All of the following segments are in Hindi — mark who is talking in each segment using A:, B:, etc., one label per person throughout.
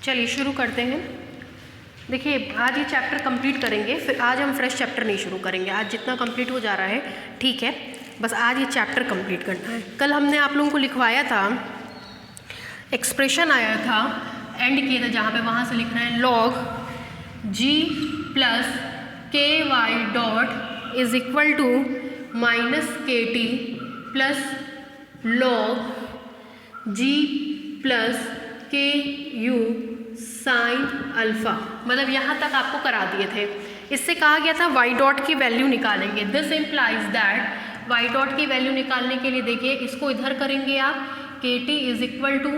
A: चलिए शुरू करते हैं। देखिए आज ये चैप्टर कंप्लीट करेंगे, फिर आज हम फ्रेश चैप्टर नहीं शुरू करेंगे। आज जितना कंप्लीट हो जा रहा है ठीक है, बस आज ये चैप्टर कंप्लीट करना है। कल हमने आप लोगों को लिखवाया था, एक्सप्रेशन आया था, एंड किया था जहाँ पे, वहाँ से लिखना है log g plus K Y dot is equal to minus के T plus log g plus के यू साइन अल्फ़ा। मतलब यहाँ तक आपको करा दिए थे। इससे कहा गया था वाई डॉट की वैल्यू निकालेंगे। This implies that Y dot की वैल्यू निकालने के लिए देखिए इसको इधर करेंगे आप, K T is equal to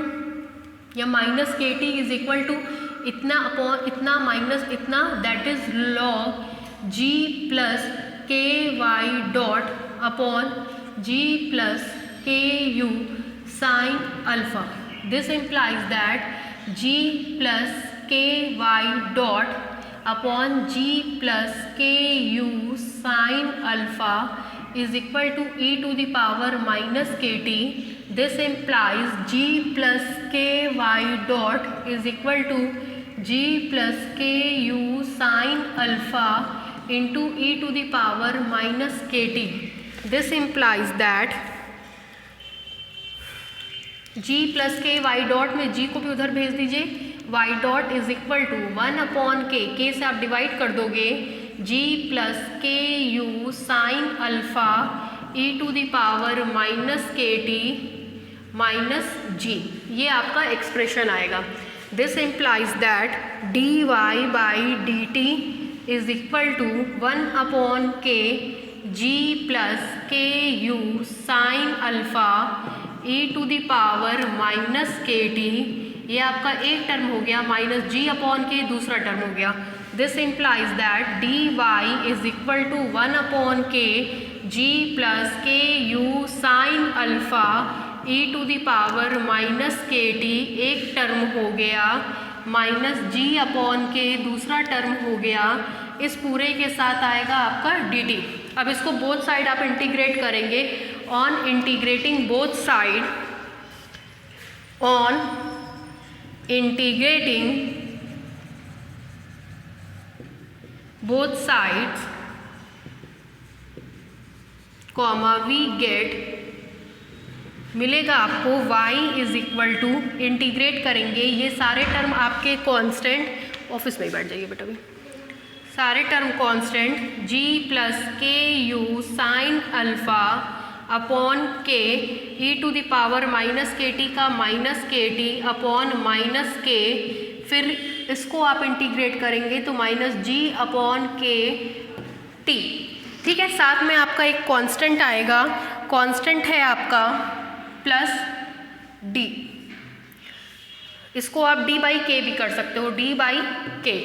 A: या माइनस के टी इज इक्वल टू इतना अपॉन इतना माइनस इतना, that is log ji plus K Y dot upon ji plus के you sine alpha. This implies that g plus K Y dot upon ji plus के you sine alpha is equal to E to the power minus के T. This implies g plus K Y dot is equal to g plus के you sine alpha into E to the power minus के T. This implies that g plus K Y dot में g को भी उधर भेज दीजिए, y dot is equal to 1 upon के से आप डिवाइड कर दोगे, g प्लस के you sine alpha e to the power minus के टी माइनस g। ये आपका एक्सप्रेशन आएगा। This implies that dy by D T is equal to 1 upon K g plus के you sine alpha e to the power minus के टी। ये आपका एक टर्म हो गया, माइनस जी अपॉन के दूसरा टर्म हो गया। This implies that D Y is equal to 1 upon के जी प्लस के you sine alpha e to the power minus के टी एक टर्म हो गया, माइनस जी अपॉन के दूसरा टर्म हो गया। इस पूरे के साथ आएगा आपका डी टी। अब इसको बोथ साइड आप इंटीग्रेट करेंगे। On integrating both side, on integrating both sides comma we get, मिलेगा आपको y is equal to, integrate करेंगे ये सारे टर्म आपके कांस्टेंट, ऑफिस में ही बैठ जाइए बेटा भी, सारे टर्म कांस्टेंट g प्लस के यू साइन अल्फ़ा अपॉन के e to the power minus के टी का माइनस के टी अपॉन माइनस के, फिर इसको आप इंटीग्रेट करेंगे तो माइनस जी अपॉन के टी। ठीक है, साथ में आपका एक कांस्टेंट आएगा, कांस्टेंट है आपका प्लस डी। इसको आप डी बाई के भी कर सकते हो, डी बाई के।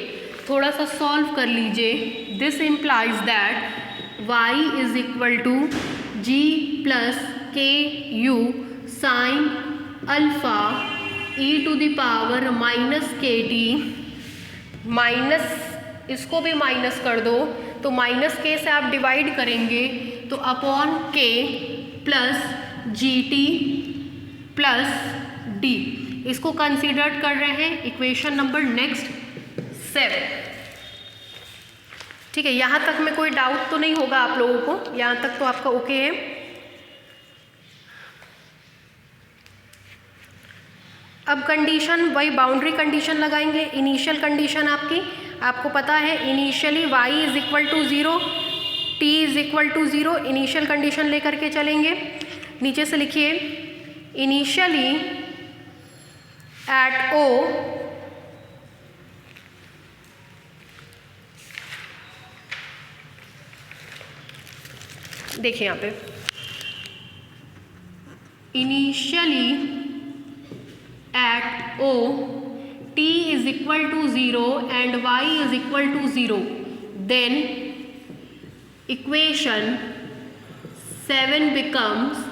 A: थोड़ा सा सॉल्व कर लीजिए। This implies that Y is equal to ji plus के you sine alpha E to the power minus के टी, माइनस इसको भी माइनस कर दो तो माइनस के से आप डिवाइड करेंगे तो अपॉन के plus g T plus D. इसको कंसीडर कर रहे हैं इक्वेशन नंबर नेक्स्ट 7। ठीक है, यहाँ तक में कोई डाउट तो नहीं होगा आप लोगों को, यहाँ तक तो आपका ओके है। अब कंडीशन वही बाउंड्री कंडीशन लगाएंगे। इनिशियल कंडीशन आपको पता है, initially y is equal to 0, t is equal to 0, initial condition लेकर के चलेंगे। नीचे से लिखिए, इनिशियली एट o देखिए यहाँ पे, initially at o t is equal to 0 and y is equal to 0, then equation 7 becomes,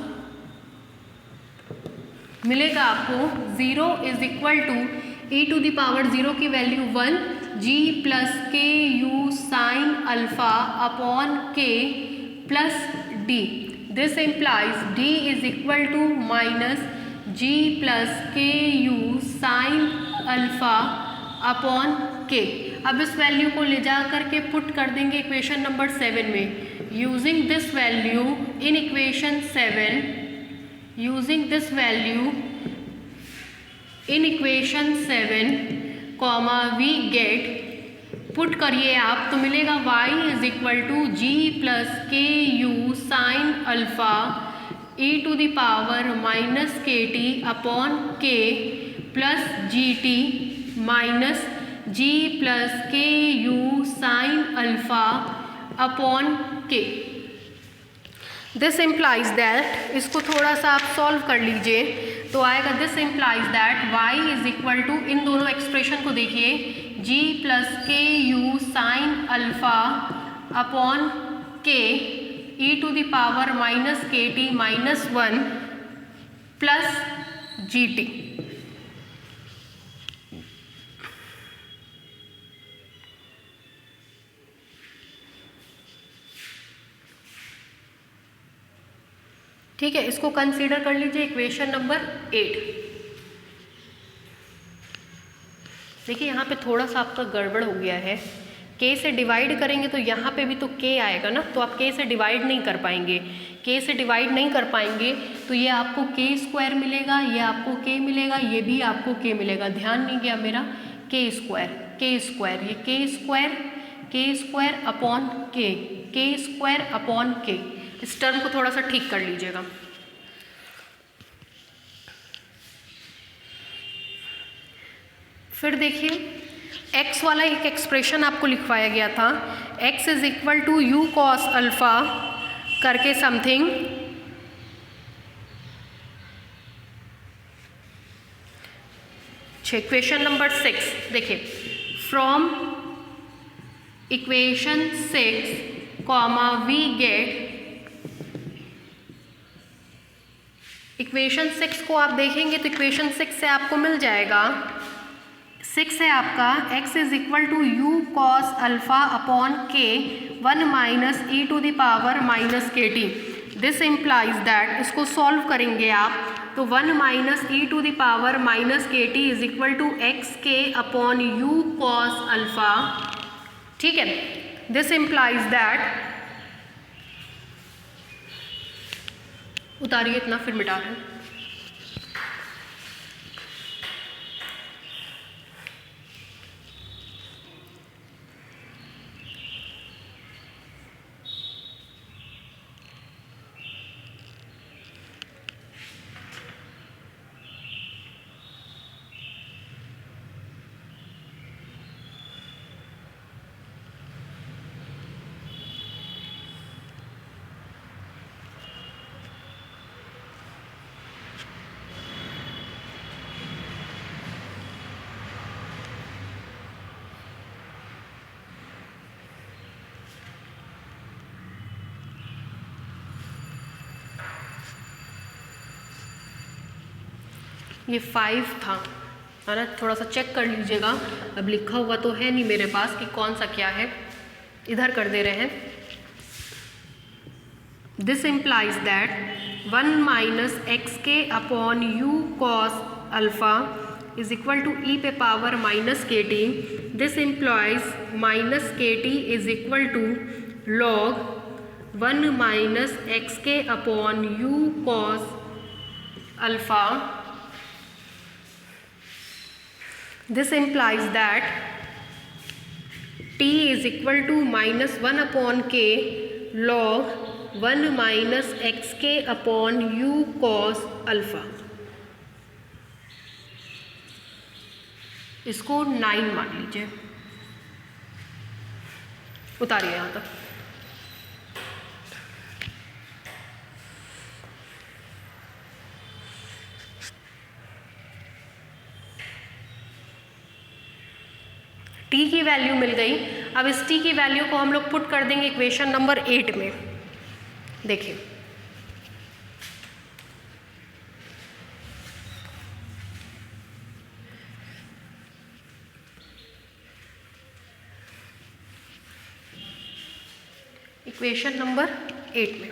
A: मिलेगा आपको 0 is equal to e to the power 0 की वैल्यू 1 g प्लस के यू साइन अल्फ़ा अपॉन के plus d। This implies d is equal to minus ji plus के you sine alpha upon K. अब इस वैल्यू को ले जा करके पुट कर देंगे इक्वेशन नंबर 7 में। Using this value in equation 7, using this value in equation 7 comma we get, put करिए आप तो मिलेगा y is equal to ji plus के you sine alpha e to the power minus के टी अपॉन के प्लस जी टी माइनस जी प्लस के you sine alpha upon k. This implies that, इसको थोड़ा सा आप सॉल्व कर लीजिए तो आएगा this implies that y is equal to, इन दोनों एक्सप्रेशन को देखिए, g प्लस के you sine alpha upon k e to the power minus के T minus 1 plus g t. ठीक है, इसको कंसीडर कर लीजिए इक्वेशन नंबर 8। देखिए यहाँ पे थोड़ा सा आपका गड़बड़ हो गया है, k से डिवाइड करेंगे तो यहाँ पे भी तो k आएगा ना, तो आप k से डिवाइड नहीं कर पाएंगे। k से डिवाइड नहीं कर पाएंगे तो ये आपको k स्क्वायर मिलेगा, ये आपको k मिलेगा, ये भी आपको k मिलेगा। ध्यान नहीं गया मेरा, k स्क्वायर, ये k square upon k square upon k। इस टर्म को थोड़ा सा ठीक कर लीजिएगा। फिर देखिए x वाला एक एक्सप्रेशन आपको लिखवाया गया था, x is equal to you cos alpha करके समथिंग, इक्वेशन नंबर 6। देखिए from equation 6 comma we get, equation 6 को आप देखेंगे तो इक्वेशन 6 से आपको मिल जाएगा, 6 है आपका x is equal to you cos alpha upon k 1 minus e to the power minus के टी। दिस इम्प्लाइज दैट, इसको सॉल्व करेंगे आप तो 1 minus e to the power minus के T is equal to x k upon u cos alpha. ठीक है, दिस इम्प्लाइज दैट, उतारिए इतना फिर मिटा रहे हैं। ये 5 था, है ना, थोड़ा सा चेक कर लीजिएगा। अब लिखा हुआ तो है नहीं मेरे पास कि कौन सा क्या है, इधर कर दे रहे हैं। This implies that 1 minus x k upon u cos alpha is equal to e पे पावर माइनस के टी। दिस इम्प्लाइज माइनस के T is equal to log 1 minus x k upon u cos alpha. This implies that t is equal to minus 1 upon k log 1 minus x k upon u cos alpha। इसको 9 मान लीजिए, उतारिए यहाँ तक। t की वैल्यू मिल गई। अब इस t की वैल्यू को हम लोग पुट कर देंगे इक्वेशन नंबर 8 में। देखिए इक्वेशन नंबर 8 में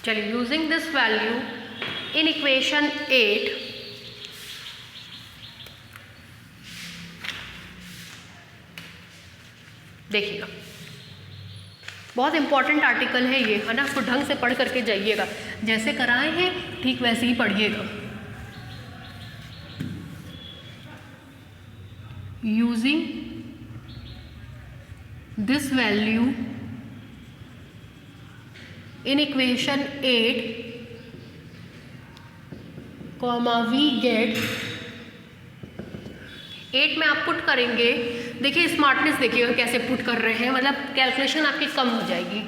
A: चलिए, using this value in equation 8 देखिएगा, बहुत इंपॉर्टेंट आर्टिकल है ये, है ना, इसको ढंग से पढ़ करके जाइएगा, जैसे कराए हैं ठीक वैसे ही पढ़िएगा। Using this value in equation 8 comma we get 8 में आप पुट करेंगे, देखिए स्मार्टनेस देखिएगा कैसे पुट कर रहे हैं, मतलब कैलकुलेशन आपकी कम हो जाएगी।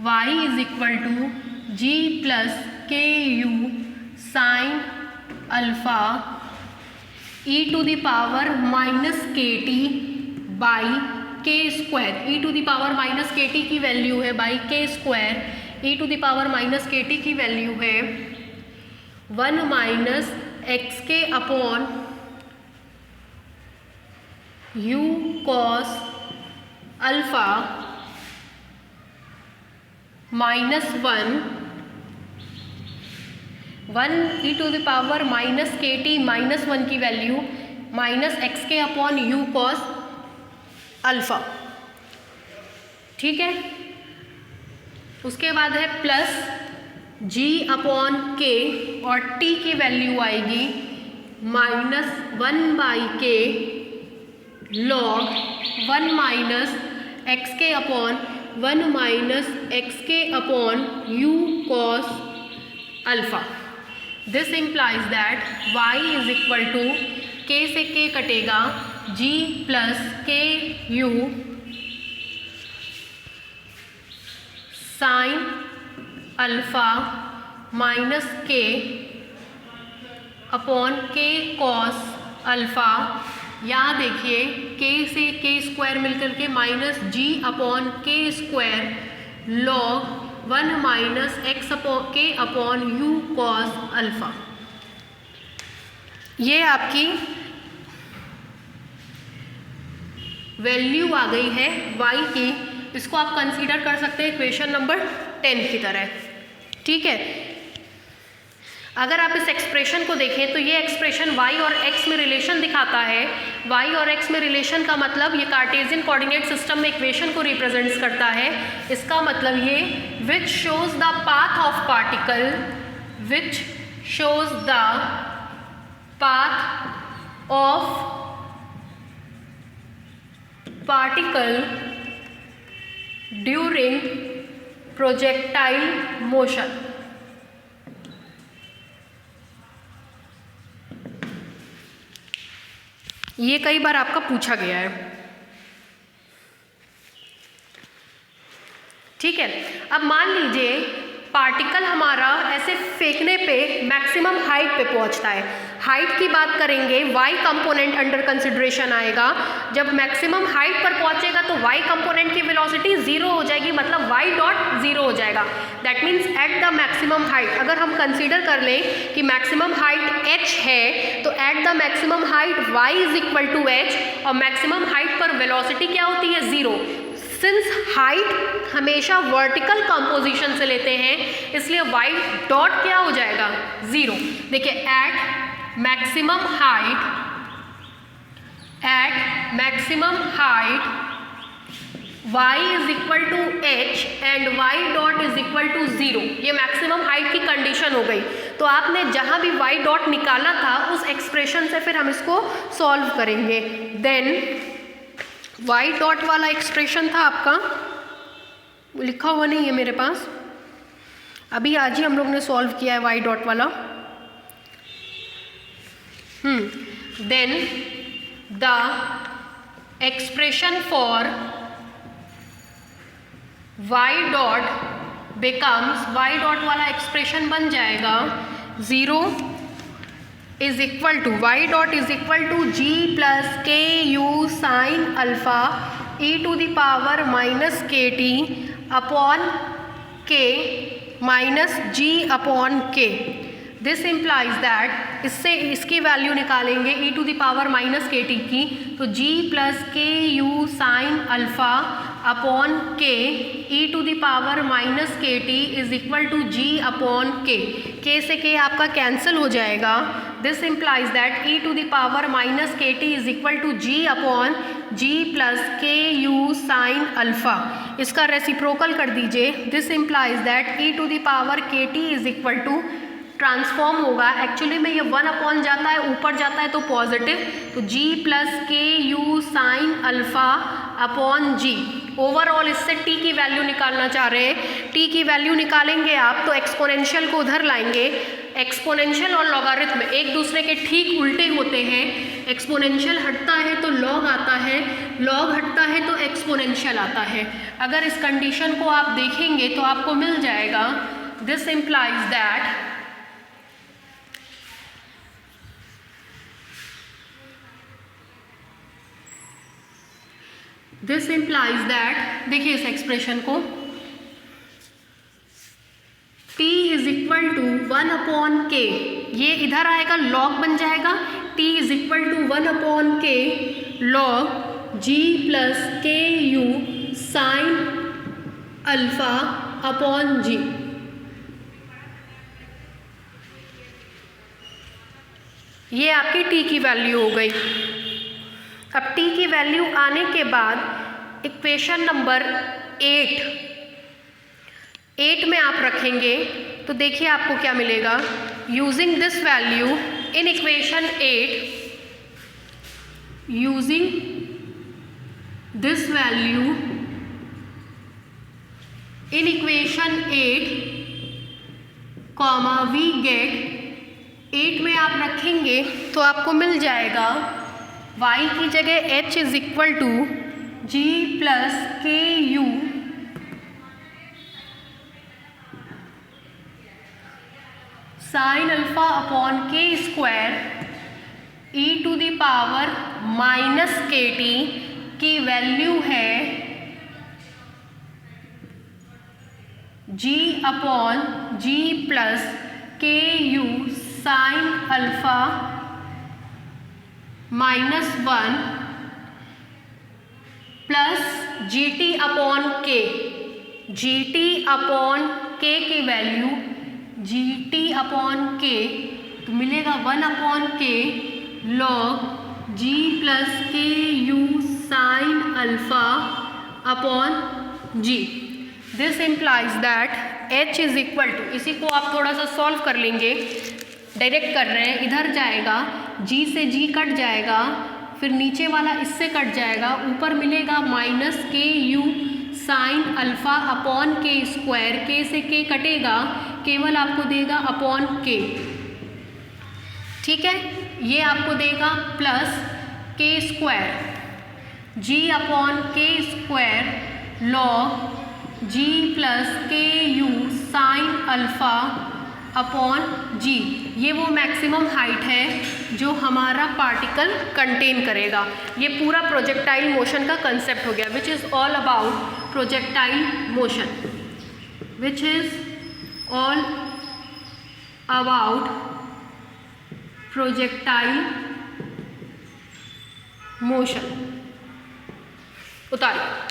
A: y is equal to ji plus के you sine alpha e to the power minus के t by k square. E to the power minus के टी की वैल्यू है by k square, e to the power minus के टी की वैल्यू है 1 minus x k upon u cos alpha minus 1 e to the power minus के टी माइनस 1 की value minus x k upon u cos alpha, ठीक है। उसके बाद है प्लस जी अपॉन के और टी की वैल्यू आएगी minus 1 by k log 1 minus x k upon 1 minus x k upon u cos alpha. This implies that y is equal to k से के कटेगा g प्लस के you sine alpha minus k upon k cos alpha. यहाँ देखिए k से के स्क्वायर मिलकर के minus g upon k square log 1 minus x k upon u cos alpha. ये आपकी वैल्यू आ गई है y की, इसको आप कंसीडर कर सकते हैं इक्वेशन नंबर 10 की तरह, ठीक है। अगर आप इस एक्सप्रेशन को देखें तो ये एक्सप्रेशन y और x में रिलेशन दिखाता है। y और x में रिलेशन का मतलब ये कार्टेशियन कोऑर्डिनेट सिस्टम में इक्वेशन को रिप्रेजेंट्स करता है। इसका मतलब ये which shows the path of particle, which shows the path of particle during projectile motion. ये कई बार आपका पूछा गया है, ठीक है। अब मान लीजिए पार्टिकल हमारा ऐसे फेंकने पे मैक्सिमम हाइट पे पहुंचता है। हाइट की बात करेंगे, y कंपोनेंट अंडर कंसिडरेशन आएगा। जब मैक्सिमम हाइट पर पहुंचेगा तो y कंपोनेंट की वेलोसिटी 0 हो जाएगी, मतलब y डॉट 0 हो जाएगा। That means eight the maximum height, अगर हम कंसीडर कर लें कि मैक्सिमम हाइट h है तो at the maximum height y is equal to h और मैक्सिमम हाइट पर वेलोसिटी क्या होती है 0। सिंस हाइट हमेशा वर्टिकल कंपोजिशन से लेते हैं इसलिए y डॉट क्या हो जाएगा 0। देखिए at maximum height y is equal to h and y dot is equal to 0। ये मैक्सिमम हाइट की कंडीशन हो गई। तो आपने जहाँ भी y डॉट निकाला था उस एक्सप्रेशन से फिर हम इसको सॉल्व करेंगे। देन y डॉट वाला एक्सप्रेशन था आपका, लिखा हुआ नहीं है मेरे पास, अभी आज ही हम लोग ने सॉल्व किया है y डॉट वाला। Then the expression for y dot becomes, y dot वाला एक्सप्रेशन बन जाएगा 0 is equal to y dot is equal to ji plus के you sine alpha e to the power minus के t upon k minus g upon k. This implies that, इससे इसकी वैल्यू निकालेंगे e to the power minus के टी की, तो g प्लस के यू साइन अल्फा अपॉन के e to the power minus के T is equal to g upon के से के आपका कैंसिल हो जाएगा। This implies that e to the power minus के T is equal to g upon ji plus के यू साइन अल्फा। इसका रेसिप्रोकल कर दीजिए। This implies that e to the power k T is equal to transform होगा, एक्चुअली में ये 1 अपॉन जाता है ऊपर जाता है तो पॉजिटिव, तो g प्लस के you sine alpha upon g. Overall इससे t की वैल्यू निकालना चाह रहे हैं। t की वैल्यू निकालेंगे आप तो एक्सपोनेंशियल को उधर लाएंगे। एक्सपोनेंशियल और लॉगरिथम एक दूसरे के ठीक उल्टे होते हैं। एक्सपोनेंशियल हटता है तो लॉग आता है, लॉग हटता है तो एक्सपोनेंशियल आता है। अगर इस कंडीशन को आप देखेंगे तो आपको मिल जाएगा दिस इम्प्लाइज दैट देखिए इस एक्सप्रेशन को, t is equal to 1 upon k, ये इधर आएगा लॉग बन जाएगा, t is equal to 1 upon k log g plus के you sine alpha upon g. ये आपकी t की वैल्यू हो गई। अब t की वैल्यू आने के बाद इक्वेशन नंबर 8 में आप रखेंगे तो देखिए आपको क्या मिलेगा। Using this value in equation 8, using this value in equation 8 comma we get 8 में आप रखेंगे तो आपको मिल जाएगा y की जगह h is equal to ji plus के you sine alpha upon k square e to the power minus के टी की वैल्यू है जी अपॉन जी प्लस के you sine alpha -1 plus g t upon के, जी टी अपॉन के की वैल्यू जी टी अपॉन के तो मिलेगा 1 अपॉन के लॉग जी प्लस के you sine alpha upon g. This implies that h is equal to, इसी को आप थोड़ा सा सॉल्व कर लेंगे, डायरेक्ट कर रहे हैं, इधर जाएगा g से g कट जाएगा, फिर नीचे वाला इससे कट जाएगा, ऊपर मिलेगा माइनस के you sine alpha upon k square, के से के कटेगा, केवल आपको देगा अपॉन के। ठीक है, ये आपको देगा प्लस के स्क्वायर जी अपॉन के स्क्वायर लॉग जी प्लस के you sine alpha upon g. ये वो मैक्सिमम हाइट है जो हमारा पार्टिकल कंटेन करेगा। ये पूरा प्रोजेक्टाइल मोशन का कंसेप्ट हो गया, which is all about projectile motion, which is all about projectile motion. उतारिए।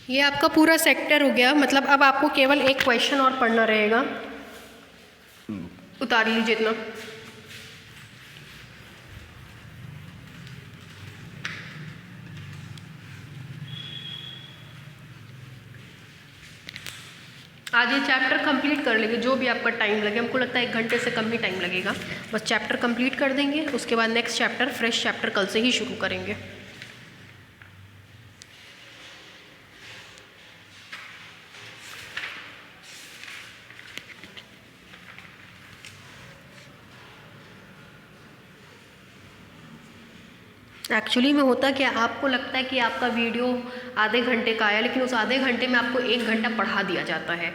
A: ये आपका पूरा सेक्टर हो गया, मतलब अब आपको केवल एक क्वेश्चन और पढ़ना रहेगा। उतार लीजिए इतना। आज ये चैप्टर कंप्लीट कर लेंगे, जो भी आपका टाइम लगे, हमको लगता है 1 घंटे से कम ही टाइम लगेगा। बस चैप्टर कंप्लीट कर देंगे, उसके बाद नेक्स्ट चैप्टर फ्रेश चैप्टर कल से ही शुरू करेंगे। एक्चुअली में होता क्या, आपको लगता है कि आपका वीडियो आधे घंटे का आया, लेकिन उस आधे घंटे में आपको 1 घंटा पढ़ा दिया जाता है।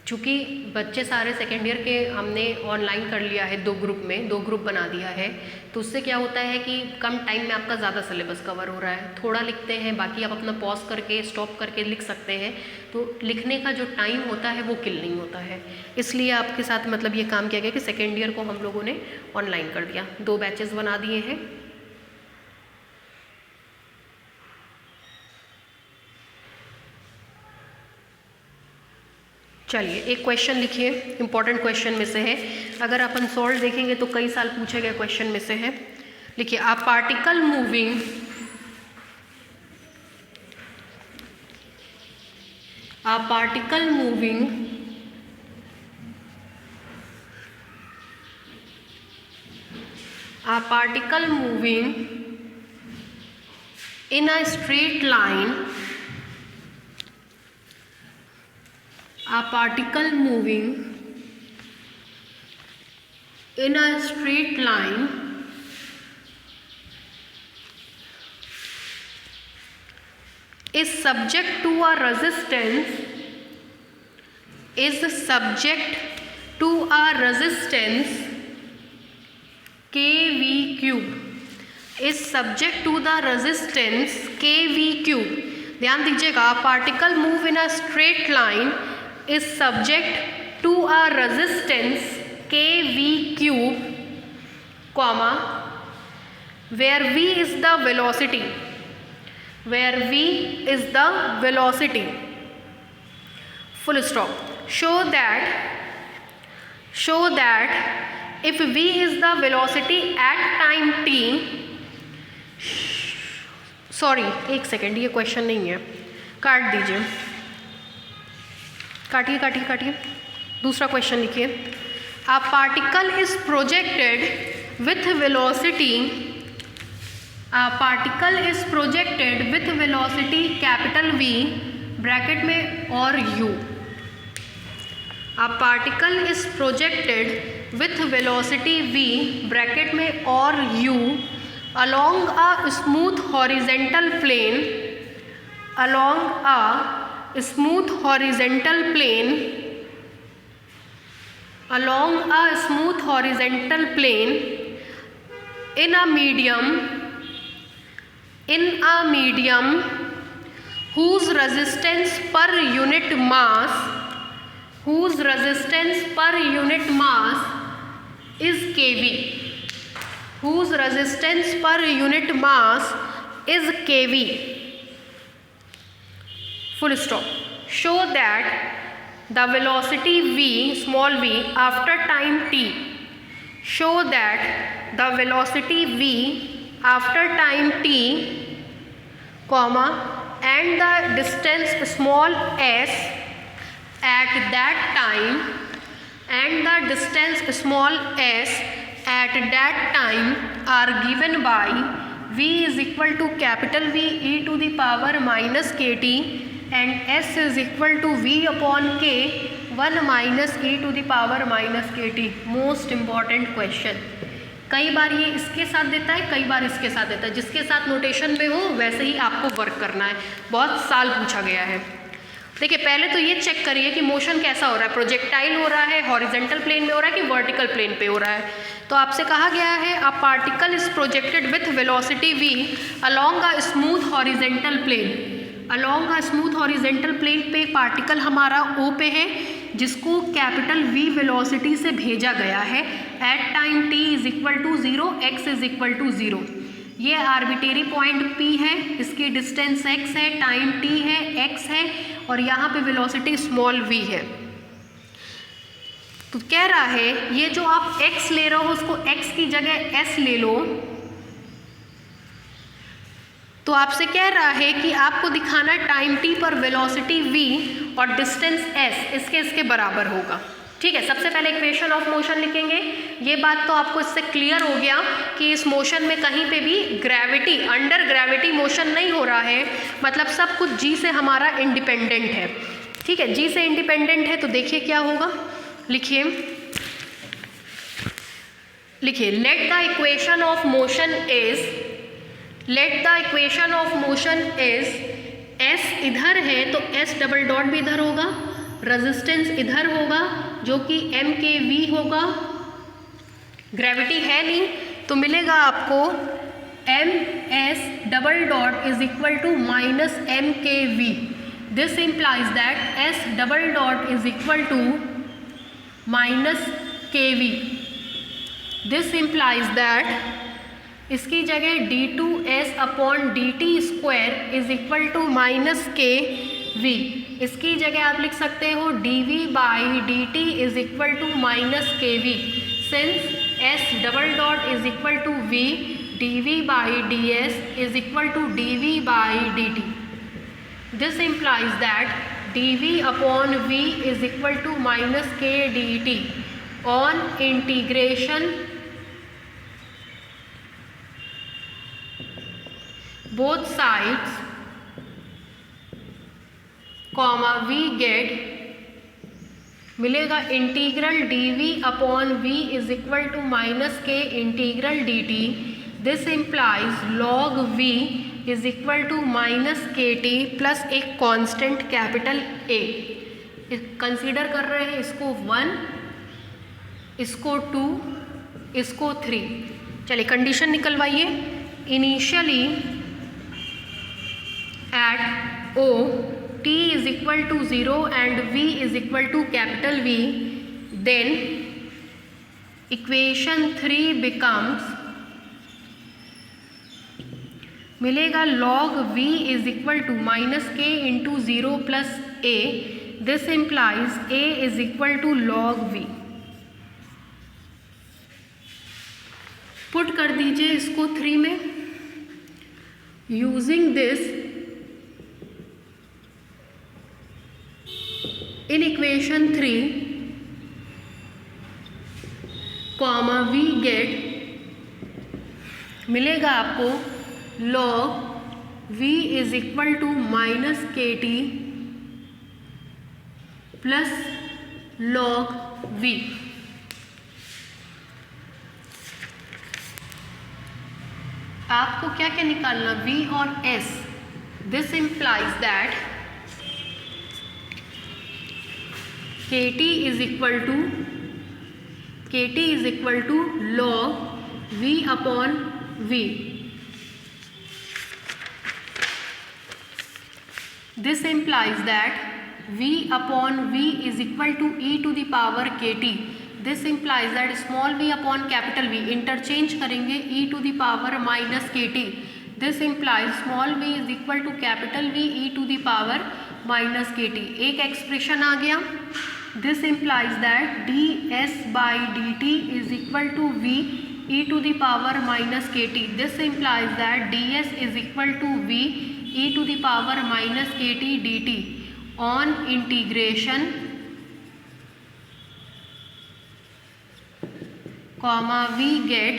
A: चूँकि बच्चे सारे सेकेंड ईयर के हमने ऑनलाइन कर लिया है, 2 ग्रुप में 2 ग्रुप बना दिया है, तो उससे क्या होता है कि कम टाइम में आपका ज़्यादा सिलेबस कवर हो रहा है। थोड़ा लिखते हैं, बाकी आप अपना पॉज करके स्टॉप करके लिख सकते हैं, तो लिखने का जो टाइम होता है वो किल नहीं होता है। इसलिए आपके साथ मतलब ये काम किया गया कि सेकेंड ईयर को हम लोगों ने ऑनलाइन कर दिया, 2 बैचेस बना दिए हैं। चलिए एक क्वेश्चन लिखिए, इंपॉर्टेंट क्वेश्चन में से है, अगर अपन सॉल्व देखेंगे तो कई साल पूछे गए क्वेश्चन में से है। लिखिए, a particle moving in a straight line, a particle moving in a straight line is subject to a resistance kV cube, is subject to the resistance kV cube। ध्यान दीजिएगा, particle move in a straight line is subject to a resistance kV cube, comma, where V is the velocity, full stop। show that if V is the velocity at time t, sorry 1 second, ये क्वेश्चन नहीं है, काट दीजिए, काटिए। दूसरा क्वेश्चन लिखिए, अ particle is projected with velocity capital V bracket में और U। A particle is projected with velocity V bracket में और U along a smooth horizontal plane in a medium whose resistance per unit mass is kV, full stop। show that the velocity v, small v, after time t, comma, and the distance small s at that time are given by V is equal to capital V e to the power minus kt and s is equal to V upon k 1 minus e to the power minus kt। Most important question, कई बार ये इसके साथ देता है, कई बार इसके साथ देता है, जिसके साथ नोटेशन में हो वैसे ही आपको वर्क करना है, बहुत साल पूछा गया है। देखिए, पहले तो ये चेक करिए कि मोशन कैसा हो रहा है, प्रोजेक्टाइल हो रहा है, हॉरिजेंटल प्लेन में हो रहा है कि वर्टिकल प्लेन पे हो रहा है। तो आपसे कहा गया है a particle is projected with velocity v along a smooth horizontal plane, पे पार्टिकल हमारा O पे है, जिसको कैपिटल V वेलोसिटी से भेजा गया है at time t is equal to 0, x is equal to 0। ये आर्बिटेरी पॉइंट P है, इसकी डिस्टेंस x है, टाइम t है, x है और यहाँ पे वेलोसिटी स्मॉल v है। तो कह रहा है ये जो आप x ले रहे हो उसको x की जगह s ले लो। तो आपसे कह रहा है कि आपको दिखाना टाइम t पर वेलोसिटी v और डिस्टेंस s इसके बराबर होगा। ठीक है, सबसे पहले इक्वेशन ऑफ मोशन लिखेंगे। ये बात तो आपको इससे क्लियर हो गया कि इस मोशन में कहीं पे भी ग्रेविटी, अंडर ग्रेविटी मोशन नहीं हो रहा है, मतलब सब कुछ g से हमारा इंडिपेंडेंट है। ठीक है, g से इंडिपेंडेंट है तो देखिए क्या होगा, लिखिए let the equation of motion is s इधर है तो s डबल डॉट भी इधर होगा, रेजिस्टेंस इधर होगा जो कि m के v होगा, ग्रेविटी है नहीं तो मिलेगा आपको m s double dot is equal to minus m k v। This implies that s double dot is equal to minus k v. This implies that इसकी जगह d2s upon dt square is equal to minus k v. इसकी जगह आप लिख सकते हो dv by dt is equal to minus k v. Since s double dot is equal to v, dv by ds is equal to dv by dt। This implies that dv upon v is equal to minus k dt on integration both sides comma we get मिलेगा integral dv upon v is equal to minus k integral dt। This implies log v is equal to minus के टी प्लस एक कांस्टेंट कैपिटल A। कंसीडर कर रहे हैं इसको 1, इसको 2, इसको 3। चलिए कंडीशन निकलवाइए। Initially at O t is equal to 0 and v is equal to capital V, then equation 3 becomes मिलेगा log v is equal to minus k into 0 plus a. This implies a is equal to log v. Put कर दीजिए इसको 3 में। Using this in equation 3 comma v get मिलेगा आपको log v is equal to minus के टी प्लस log v। आपको क्या क्या निकालना, v और s। This implies that kt is equal to log v upon v। This implies that v upon v is equal to e to the power kt। This implies that small v upon capital V interchange करेंगे e to the power minus kt। This implies small v is equal to capital V e to the power minus kt। एक एक्सप्रेशन आ गया। This implies that ds by dt is equal to v e to the power minus kt। This implies that ds is equal to v e to the power minus kt dt on integration comma v get।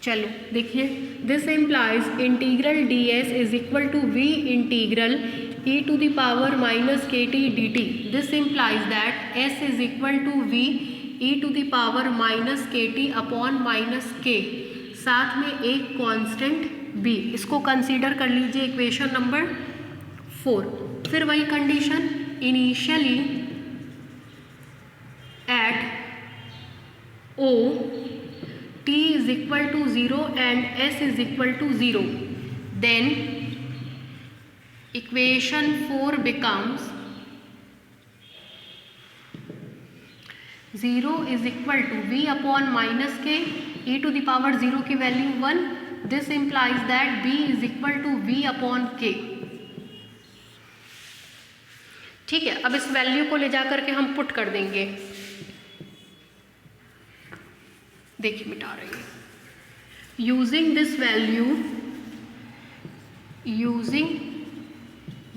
A: चलो देखिए, this implies integral ds is equal to v integral e to the power minus के t d t. This implies that s is equal to v e to the power minus के टी अपॉन माइनस के, साथ में एक कांस्टेंट b। इसको कंसीडर कर लीजिए इक्वेशन नंबर 4। फिर वही condition, initially at O t is equal to 0 and s is equal to 0, then equation 4 becomes 0 is equal to v upon minus k e to the power 0 की value 1, this implies that b is equal to v upon k। ठीक है, अब इस वैल्यू को ले जा करके हम पुट कर देंगे। देखिए मिटा रही है। Using this value, using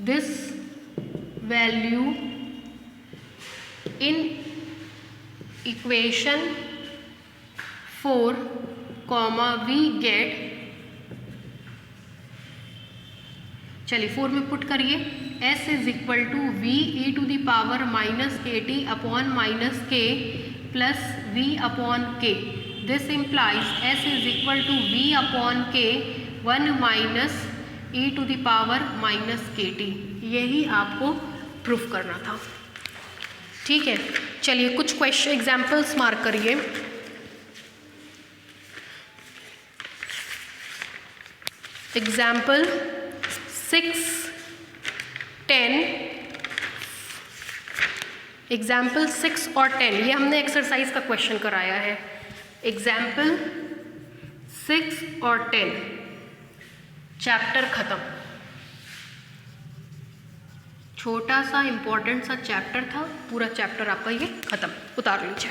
A: this value in equation 4, we get, चलिए 4 में पुट करिए, s is equal to v e to the power minus के t upon minus k plus v upon k. This implies s is equal to v upon k 1 minus e to the power minus के टी। यही आपको प्रूफ करना था। ठीक है, चलिए कुछ क्वेश्चन एग्जाम्पल्स मार्क करिए। एग्जाम्पल 6, 10, एग्जाम्पल 6 और 10, ये हमने एक्सरसाइज का क्वेश्चन कराया है। एग्जाम्पल 6 और 10, चैप्टर खत्म। छोटा सा इंपॉर्टेंट सा चैप्टर था, पूरा चैप्टर आपका ये खत्म। उतार लीजिए।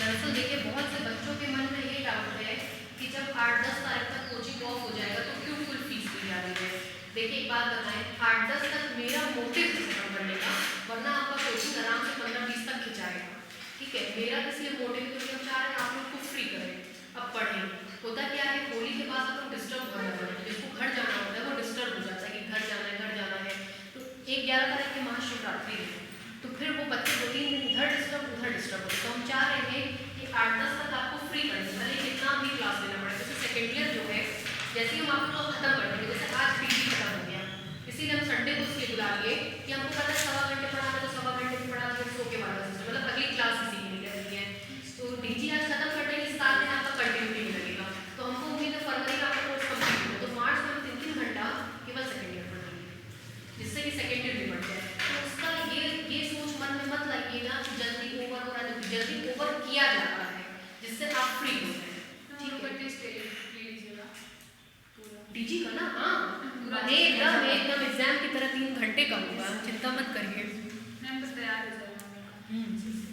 A: दरअसल देखिए बहुत से बच्चों के मन में ये डाउट है कि जब 8-10 तारीख तक कोचिंग ऑफ हो जाएगा तो क्यों फुल फीस ली जा रही है। देखिए एक बात बताएं, 8-10 तक मेरा मोटिव है खत्म करने का, वरना आपका कोचिंग आराम से 15-20 तक खिंचाएगा। ठीक है, मेरा इसलिए मोटिव क्योंकि हम चाह रहे हैं आप लोग को फ्री करें, अब पढ़ें। होता क्या है, होली के बाद आप लोग डिस्टर्ब हो जाते हैं, जिसको घर जाना होता है वो डिस्टर्ब हो जाता है कि घर जाना है। तो 1-11 तारीख की महाशिवरात्रि है, तो फिर वो बच्चे 2-3 दिन इधर डिस्टर्ब उधर डिस्टर्ब होते। तो हम चाह रहे हैं कि 8-10 तक आपको फ्री करें, भले कितना भी क्लास लेना पड़े। जैसे सेकेंड ईयर जो है, जैसे ही हम आप लोग खत्म कर देंगे, जैसे आज पीटी खत्म हो गया, इसीलिए हम संडे को इसलिए बुला लिए कि हमको पता है 1.25 घंटे पढ़ाना, तो 1.25 घंटे भी पढ़ा दिया, सो के बाद मतलब अगली क्लास इसी के लिए करनी है। तो डीजी आज खत्म कर देंगे, 7 दिन आपका कंटिन्यूटी में लगेगा। तो हमको उम्मीद है फरवरी का आपका कोर्स कंप्लीट हो, तो मार्च में 3-3 घंटा केवल सेकेंड ईयर पढ़ेंगे, जिससे कि सेकेंड ईयर भी बढ़ जाए। तो उसका ये सोच मन में मत लाइएगा कि जल्दी ओवर हो रहा है, तो जल्दी ओवर किया जा रहा है जिससे आप फ्री हो जाए। ठीक है, टीजी का ना, हाँ एकदम एकदम एग्जाम की तरह 3 घंटे का होगा, चिंता मत करिए।
B: मैम बस तैयार हो जाएगा।